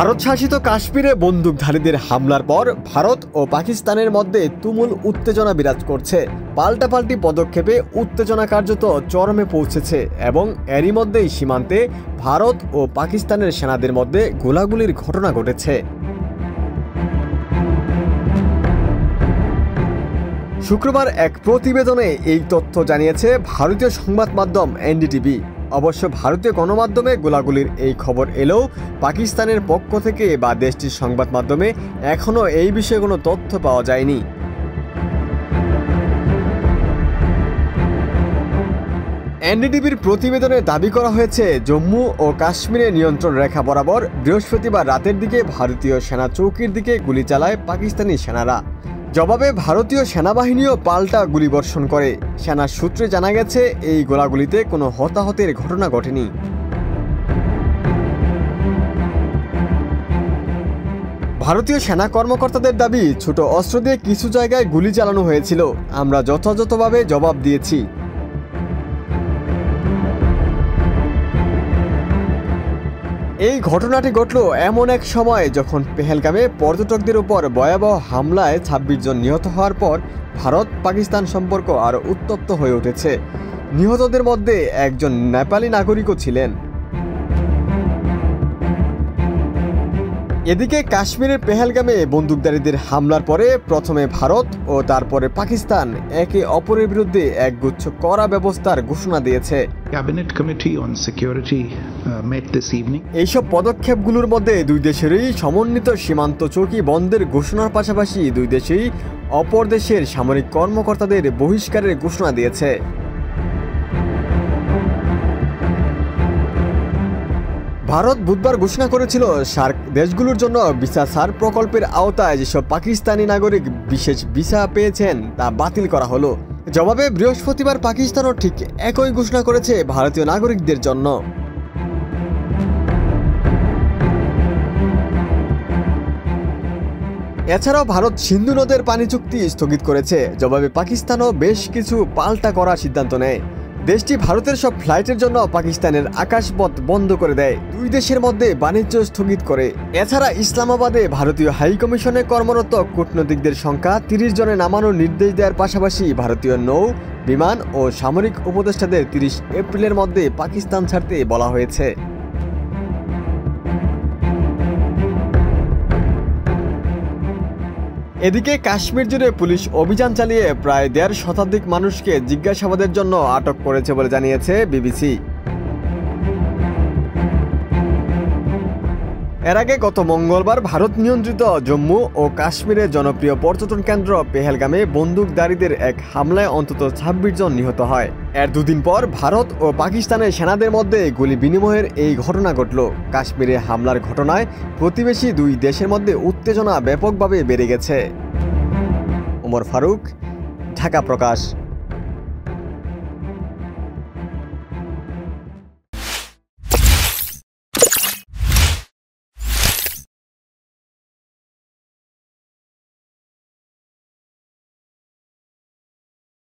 ভারত শাসিত কাশ্মীরে বন্দুকধারীদের হামলার পর ভারত ও পাকিস্তানের মধ্যে তুমুল উত্তেজনা বিরাজ করছে। পাল্টাপাল্টি পদক্ষেপে উত্তেজনা কার্যত চরমে পৌঁছেছে এবং এরই মধ্যেই সীমান্তে ভারত ও পাকিস্তানের সেনাদের মধ্যে গোলাগুলির ঘটনা ঘটেছে। শুক্রবার এক প্রতিবেদনে এই তথ্য জানিয়েছে ভারতীয় সংবাদ মাধ্যম এনডিটিভি। অবশ্য ভারতীয় গণমাধ্যমে গোলাগুলির এই খবর এলেও পাকিস্তানের পক্ষ থেকে বা দেশটির সংবাদ মাধ্যমে এখনও এই বিষয়ে কোনো তথ্য পাওয়া যায়নি। এনডিটিভির প্রতিবেদনে দাবি করা হয়েছে, জম্মু ও কাশ্মীরের নিয়ন্ত্রণ রেখা বরাবর বৃহস্পতিবার রাতের দিকে ভারতীয় সেনা চৌকির দিকে গুলি চালায় পাকিস্তানি সেনারা। জবাবে ভারতীয় সেনাবাহিনীও পাল্টা গুলিবর্ষণ করে। সেনা সূত্রে জানা গেছে, এই গোলাগুলিতে কোনো হতাহতের ঘটনা ঘটেনি। ভারতীয় সেনা কর্মকর্তাদের দাবি, ছোট অস্ত্র দিয়ে কিছু জায়গায় গুলি চালানো হয়েছিল, আমরা যথাযথভাবে জবাব দিয়েছি। এই ঘটনাটি ঘটল এমন এক সময় যখন পেহেলগামে পর্যটকদের উপর ভয়াবহ হামলায় ২৬ জন নিহত হওয়ার পর ভারত পাকিস্তান সম্পর্ক আরও উত্তপ্ত হয়ে উঠেছে। নিহতদের মধ্যে একজন নেপালি নাগরিকও ছিলেন। এদিকে কাশ্মীরের পেহেলগামে বন্দুকধারীদের হামলার পরে প্রথমে ভারত ও তারপরে পাকিস্তান একে অপরের বিরুদ্ধে একগুচ্ছ কড়া ব্যবস্থার ঘোষণা দিয়েছে। Cabinet Committee on Security met this evening. এইসব পদক্ষেপগুলোর মধ্যে দুই দেশেরই সমন্বিত সীমান্ত চৌকি বন্ধের ঘোষণার পাশাপাশি দুই দেশেই অপর দেশের সামরিক কর্মকর্তাদের বহিষ্কারের ঘোষণা দিয়েছে। ভারত বুধবার ঘোষণা করেছিল, সার্ক দেশগুলোর জন্য ভিসা ছাড় প্রকল্পের আওতায় যেসব পাকিস্তানি নাগরিক বিশেষ ভিসা পেয়েছেন তা বাতিল করা হলো। জবাবে বৃহস্পতিবার পাকিস্তানও ঠিক একই ঘোষণা করেছে ভারতীয় নাগরিকদের জন্য। এছাড়াও ভারত সিন্ধু নদের পানি চুক্তি স্থগিত করেছে। জবাবে পাকিস্তানও বেশ কিছু পাল্টা করার সিদ্ধান্ত নেয়। দেশটি ভারতের সব ফ্লাইটের জন্য পাকিস্তানের আকাশপথ বন্ধ করে দেয়, দুই দেশের মধ্যে বাণিজ্য স্থগিত করে। এছাড়া ইসলামাবাদে ভারতীয় হাই কমিশনে কর্মরত কূটনীতিকদের সংখ্যা ৩০ জনে নামানোর নির্দেশ দেওয়ার পাশাপাশি ভারতীয় নৌ, বিমান ও সামরিক উপদেষ্টাদের ৩০ এপ্রিলের মধ্যে পাকিস্তান ছাড়তে বলা হয়েছে। এদিকে কাশ্মীর জুড়ে পুলিশ অভিযান চালিয়ে প্রায় ১.৫ শতাধিক মানুষকে জিজ্ঞাসাবাদের জন্য আটক করেছে বলে জানিয়েছে বিবিসি। এর আগে গত মঙ্গলবার ভারত নিয়ন্ত্রিত জম্মু ও কাশ্মীরের জনপ্রিয় পর্যটন কেন্দ্র পেহেলগামে বন্দুকধারীদের এক হামলায় অন্তত ২৬ জন নিহত হয়। এর দুদিন পর ভারত ও পাকিস্তানের সেনাদের মধ্যে গুলি বিনিময়ের এই ঘটনা ঘটল। কাশ্মীরে হামলার ঘটনায় প্রতিবেশী দুই দেশের মধ্যে উত্তেজনা ব্যাপকভাবে বেড়ে গেছে। ওমর ফারুক, ঢাকা প্রকাশ।